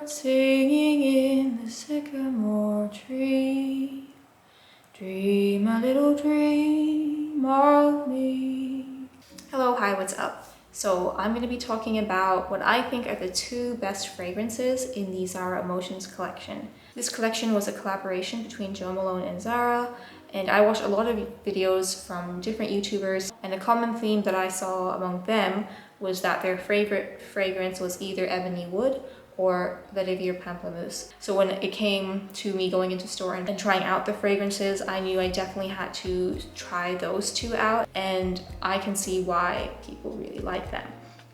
birds singing in the sycamore tree. Dream a little dream of me. Hello, hi, what's up? So I'm going to be talking about what I think are the two best fragrances in the Zara Emotions collection. This collection was a collaboration between Jo Malone and Zara, and I watched a lot of videos from different YouTubers, and a common theme that I saw among them was that their favorite fragrance was either Ebony Wood or Vetiver Pamplemousse. So when it came to me going into store and trying out the fragrances, I knew I definitely had to try those two out, and I can see why people really like them.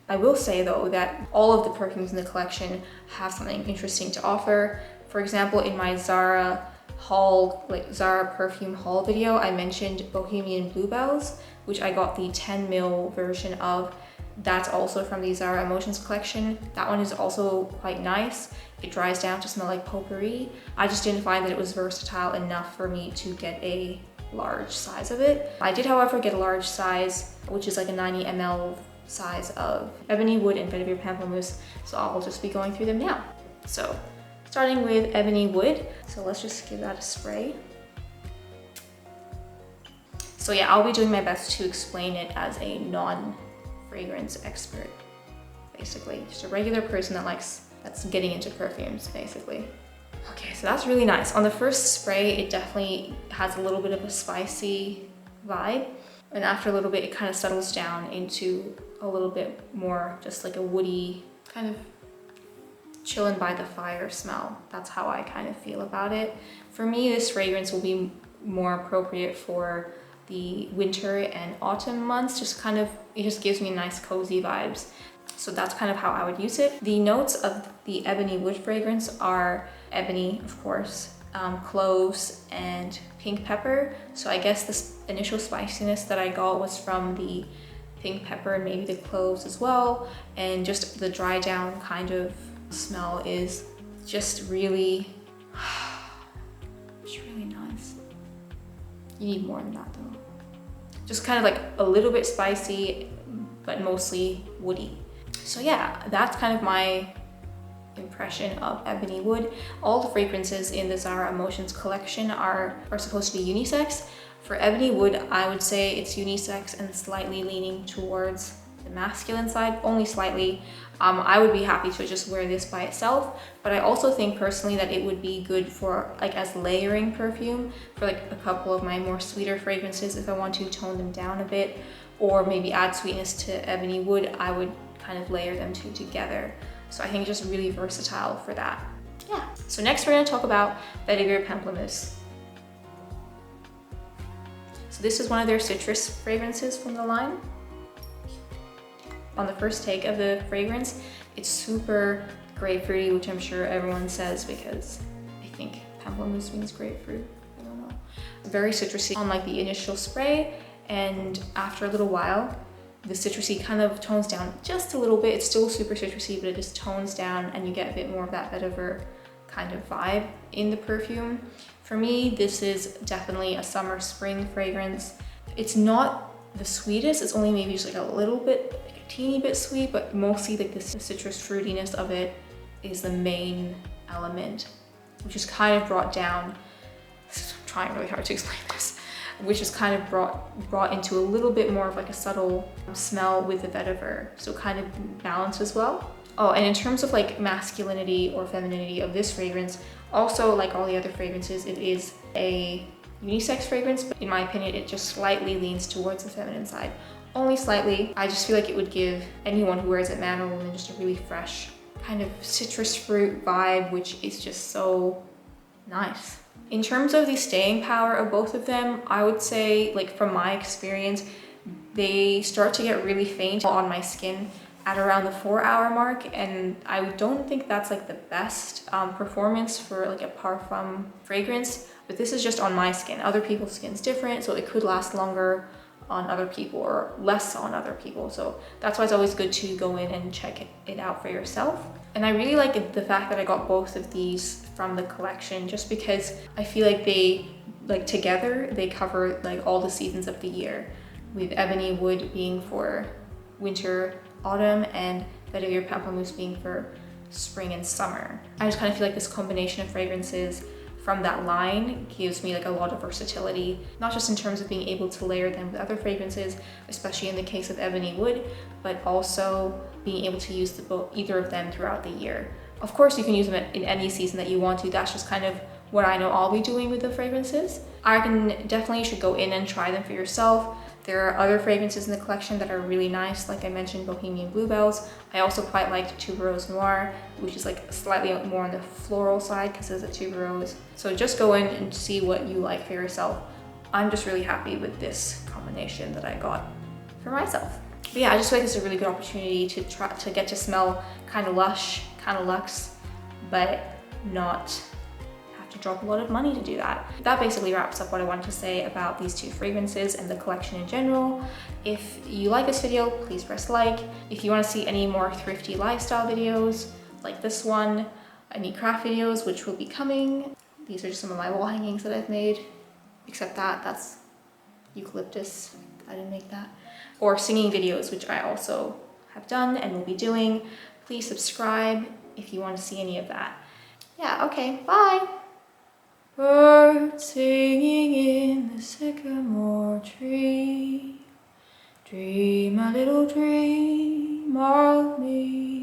I will say though that all of the perfumes in the collection have something interesting to offer. For example, in my Zara haul, like Zara perfume haul video, I mentioned Bohemian Bluebells, which I got the 10 ml version of. That's also from the Zara Emotions collection. That one is also quite nice. It dries down to smell like potpourri. I just didn't find that it was versatile enough for me to get a large size of it. I did, however, get a large size, which is like a 90 ml size of Ebony Wood and Vetiver Pamplemousse. So I'll just be going through them now. So starting with Ebony Wood. So let's just give that a spray. So yeah, I'll be doing my best to explain it as a non-fragrance expert, basically. Just a regular person that's getting into perfumes, basically. Okay, so that's really nice. On the first spray, it definitely has a little bit of a spicy vibe. And after a little bit, it kind of settles down into a little bit more just like a woody, kind of chilling by the fire smell. That's how I kind of feel about it. For me, this fragrance will be more appropriate for the winter and autumn months. It just gives me nice cozy vibes. So that's kind of how I would use it. The notes of the Ebony Wood fragrance are ebony, of course, cloves and pink pepper. So I guess this initial spiciness that I got was from the pink pepper and maybe the cloves as well. And just the dry down kind of smell is just really, it's really nice. You need more than that though. Just kind of like a little bit spicy, but mostly woody. So yeah, that's kind of my impression of Ebony Wood. All the fragrances in the Zara Emotions collection are supposed to be unisex. For Ebony Wood, I would say it's unisex and slightly leaning towards the masculine side, only slightly. I would be happy to just wear this by itself, but I also think personally that it would be good for like as layering perfume for like a couple of my more sweeter fragrances. If I want to tone them down a bit or maybe add sweetness to Ebony Wood, I would kind of layer them two together. So I think it's just really versatile for that. Yeah. So next we're going to talk about Vetiver Pamplemousse. So this is one of their citrus fragrances from the line. On the first take of the fragrance, it's super grapefruity, which I'm sure everyone says because I think pamplemousse means grapefruit. I don't know. Very citrusy on like the initial spray, and after a little while, the citrusy kind of tones down just a little bit. It's still super citrusy, but it just tones down and you get a bit more of that vetiver kind of vibe in the perfume. For me, this is definitely a summer spring fragrance. It's not the sweetest, it's only maybe just like a little bit, teeny bit sweet, but mostly like the citrus fruitiness of it is the main element, which is kind of brought down, I'm trying really hard to explain this, which is kind of brought into a little bit more of like a subtle smell with the vetiver, so kind of balanced as well. Oh, and in terms of like masculinity or femininity of this fragrance, also like all the other fragrances, it is a unisex fragrance, but in my opinion, it just slightly leans towards the feminine side. Only slightly. I just feel like it would give anyone who wears it, man or woman, just a really fresh kind of citrus fruit vibe, which is just so nice. In terms of the staying power of both of them, I would say, like from my experience, they start to get really faint on my skin at around the 4-hour mark, and I don't think that's like the best performance for like a parfum fragrance, but this is just on my skin. Other people's skin's different, so it could last longer on other people or less on other people. So that's why it's always good to go in and check it out for yourself. And I really like the fact that I got both of these from the collection, just because I feel like they, like together, they cover like all the seasons of the year, with Ebony Wood being for winter, autumn, and Vetiver Pamplemousse being for spring and summer. I just kind of feel like this combination of fragrances from that line gives me like a lot of versatility, not just in terms of being able to layer them with other fragrances, especially in the case of Ebony Wood, but also being able to use either of them throughout the year. Of course, you can use them in any season that you want to. That's just kind of what I know I'll be doing with the fragrances. I reckon definitely you should go in and try them for yourself. There are other fragrances in the collection that are really nice. Like I mentioned, Bohemian Bluebells. I also quite liked Tuberose Noir, which is like slightly more on the floral side because it's a tuberose. So just go in and see what you like for yourself. I'm just really happy with this combination that I got for myself. But yeah, I just feel like it's a really good opportunity to try to get to smell kind of lush, kind of luxe, but not to drop a lot of money to do that. That basically wraps up what I wanted to say about these two fragrances and the collection in general. If you like this video, please press like. If you want to see any more thrifty lifestyle videos like this one, any craft videos which will be coming. These are just some of my wall hangings that I've made, except that's eucalyptus. I didn't make that. Or singing videos, which I also have done and will be doing. Please subscribe if you want to see any of that. Yeah, okay, bye. Birds singing in the sycamore tree, dream a little dream of me.